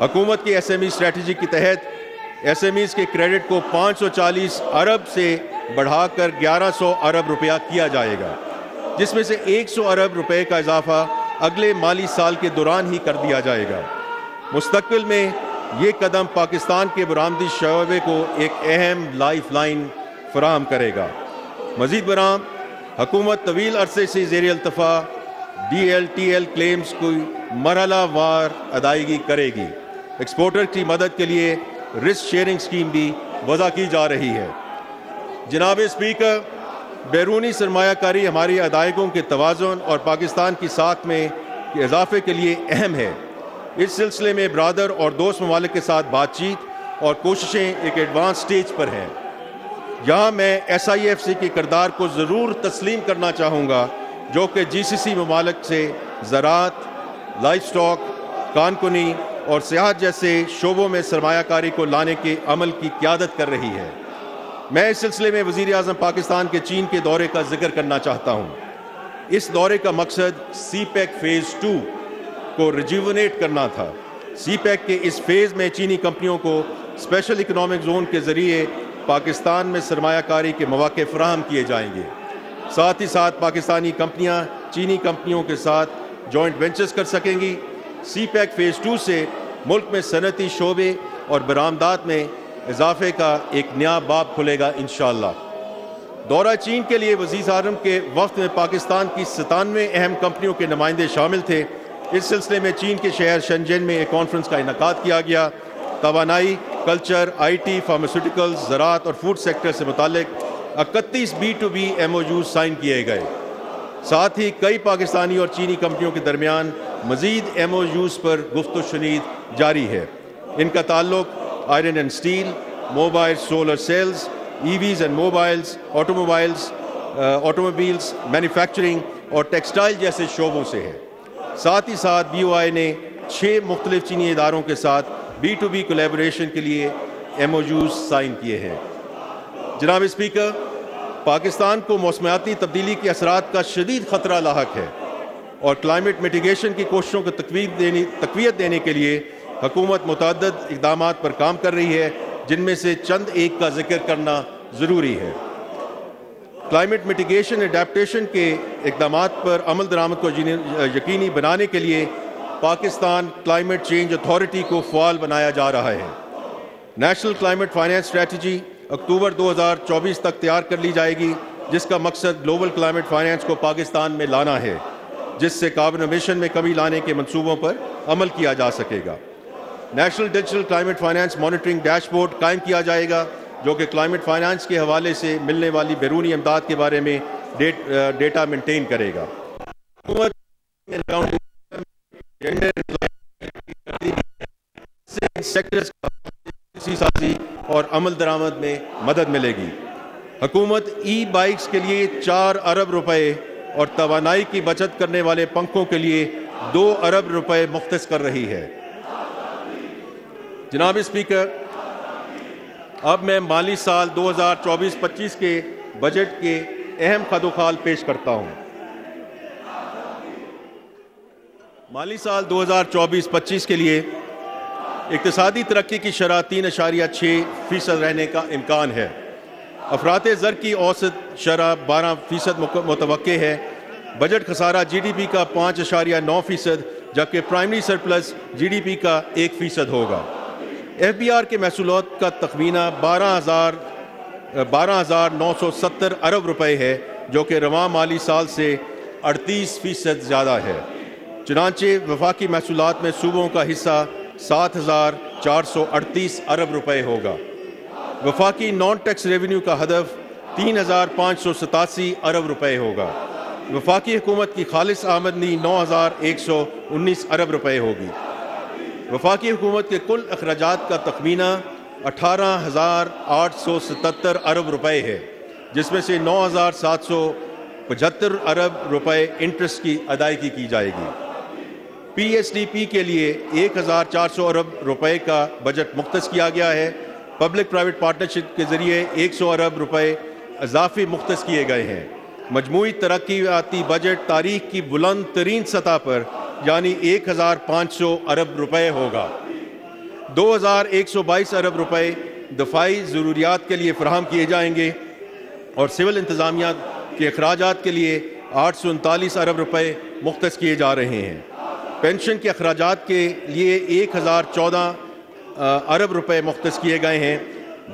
हुकूमत की SME strategy के तहत SMEs के क्रेडिट को 540 अरब से बढ़ाकर 1100 अरब रुपया किया जाएगा, जिसमें से 100 अरब रुपए का इजाफा अगले माली साल के दौरान ही कर दिया जाएगा। मुस्तकबिल में ये कदम पाकिस्तान के बरामदी शोबे को एक अहम लाइफ लाइन फराहम करेगा। मज़ीद बराम हुकूमत तवील अरसे से ज़ेर अल्तफ़ा DLTL क्लेम्स की मरहला वार अदायगी करेगी। एक्सपोर्टर की मदद के लिए रिस्क शेयरिंग स्कीम भी वज़ा की जा रही है। जनाब स्पीकर, बैरूनी सरमायाकारी हमारी अदायगों के तवाज़ुन और पाकिस्तान की साख में इजाफे के लिए अहम है। इस सिलसिले में ब्रादर और दोस्त ममालिक के साथ बातचीत और कोशिशें एक एडवांस स्टेज पर हैं। यहाँ मैं SIFC के किरदार को ज़रूर तस्लीम करना चाहूँगा, जो कि GCC ममालिक से ज़राअत, लाइफ स्टॉक, कानकुनी और सियाहत जैसे शोबों में सरमायाकारी को लाने के अमल की क़यादत कर रही है। मैं इस सिलसिले में वज़ीर आज़म पाकिस्तान के चीन के दौरे का जिक्र करना चाहता हूँ। इस दौरे का मकसद CPEC फ़ेज़ 2 को रिजुवनेट करना था। CPEC के इस फेज़ में चीनी कंपनियों को स्पेशल इकनॉमिक जोन के ज़रिए पाकिस्तान में सरमायाकारी के मौके फराहम किए जाएंगे। साथ ही साथ पाकिस्तानी कंपनियां चीनी कंपनियों के साथ जॉइंट वेंचर्स कर सकेंगी। CPEC फ़ेज़ 2 से मुल्क में सनती शोबे और बरामदात में इजाफे का एक नया बाब खुलेगा इंशाअल्लाह। दौरा चीन के लिए वज़ीर आज़म के वफ़द में पाकिस्तान की 97 अहम कंपनियों के नुमाइंदे शामिल थे। इस सिलसिले में चीन के शहर शेंजन में एक कॉन्फ्रेंस का इनेकाद किया गया। तवानाई, कल्चर, IT, फार्मास्यूटिकल्स, ज़राअत और फूड सेक्टर से मुतालिक 31 B2B MOUs साइन किए गए। साथ ही कई पाकिस्तानी और चीनी कंपनियों के दरमियान मज़ीद MOUs पर गुफ्तगू शनीद जारी है। इनका ताल्लुक iron and steel, mobile solar cells, EVs and mobiles, automobiles, manufacturing और टेक्सटाइल जैसे शोबों से है। साथ ही साथ BOI ने 6 मुख्तलिफ चीनी इदारों के साथ B2B कोलैबोरेशन के लिए MOUs साइन किए हैं। जनाब स्पीकर, पाकिस्तान को मौसमियाती तब्दीली के असरात का शदीद ख़तरा लाहक है और क्लाइमेट मिटिगेशन की कोशिशों को तक़वियत देने के लिए हुकूमत मुतअद्दिद इक़दामात पर काम कर रही है, जिनमें से चंद एक का जिक्र करना ज़रूरी है। क्लाइमेट मिटिगेशन एडेप्टेशन के इक़दामात पर अमल दरामद को यकीनी बनाने के लिए पाकिस्तान क्लाइमेट चेंज अथॉरिटी को फ़आल बनाया जा रहा है। नेशनल क्लाइमेट फाइनेंस स्ट्रेटजी अक्टूबर 2024 तक तैयार कर ली जाएगी, जिसका मकसद ग्लोबल क्लाइमेट फाइनेंस को पाकिस्तान में लाना है, जिससे कार्बन एमिशन में कमी लाने के मंसूबों पर अमल किया जा सकेगा। National digital climate finance monitoring dashboard कायम किया जाएगा, जो कि क्लाइमेट फाइनेंस के हवाले से मिलने वाली बैरूनी इमदाद के बारे में डेटा मेंटेन करेगा। सेक्टर्स साजी और अमल दरामद में मदद मिलेगी। हुकूमत ई-बाइक्स के लिए 4 अरब रुपए और तवानाई की बचत करने वाले पंखों के लिए 2 अरब रुपए मुख्तस कर रही है। जनाब स्पीकर, अब मैं माली साल 2024-25 के बजट के अहम खदोखाल पेश करता हूँ। माली साल 2024-25 के लिए इक़्तिसादी तरक्की की शरह 3.6% रहने का इम्कान है। अफराते ज़र की औसत शरह 12% मुतवक्के है। बजट खसारा GDP का 5.9%, जबकि प्राइमरी सरप्लस GDP का 1% होगा। FBR के महसूलात का तखमीना 12,970 अरब रुपए है, जो कि रवां माली साल से 38% ज़्यादा है। चुनांचे वफाकी महसूलात में सूबों का हिस्सा 7,438 अरब रुपए होगा। वफाकी नॉन टैक्स रेवेन्यू का हदफ 3,587 अरब रुपए होगा। वफाकी हुकूमत की खालिस आमदनी 9,119 अरब रुपए होगी। वफाकी हुकूमत के कुल अखराजात का तखमीना 18,877 अरब रुपए है, जिसमें से 9,775 अरब रुपए इंटरेस्ट की अदायगी की जाएगी। PSDP के लिए 1,400 अरब रुपए का बजट मुख्तस किया गया है। पब्लिक प्राइवेट पार्टनरशिप के ज़रिए 100 अरब रुपए इजाफी मुख्तस किए गए हैं। मजमूई तरक्याती बजट तारीख की बुलंद तरीन सतह पर यानी 1,500 अरब रुपए होगा। 2122 अरब रुपए दफाई ज़रूरियात के लिए फ़राहम किए जाएंगे और सिविल इंतज़ामिया के अखराजात के लिए 839 अरब रुपए मुख्तस किए जा रहे हैं। पेंशन के अखराजात के लिए 1014 अरब रुपए मुख्तस किए गए हैं।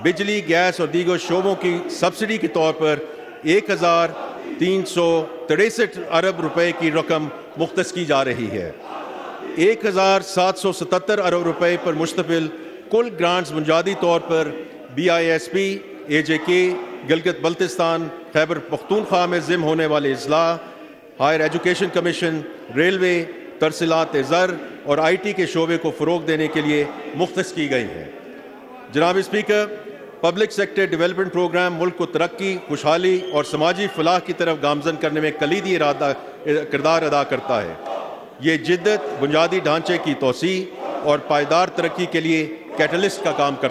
बिजली, गैस और दीगर शोबों की सब्सिडी के तौर पर 1363 अरब रुपए की रकम मुख्तस की जा रही है। 1777 अरब रुपए पर मुश्तमिल कुल ग्रांट्स बुनियादी तौर पर BISP, AJK, गिलगित बल्तिस्तान, खैबर पख्तूनख्वा में ज़िम होने वाले इस्लाह, हायर एजुकेशन कमीशन, रेलवे, तरसीलात ज़र और IT के शोबे को फ़रोग देने के लिए मुख्तस की गई हैं। जनाब speaker, public sector development program मुल्क को तरक्की, खुशहाली और समाजी फलाह की तरफ गामज़न करने में कलीदी किरदार अदा करता है। ये जिद्दत बुनियादी ढांचे की तोसी और पायदार तरक्की के लिए कैटलिस्ट का काम करता है।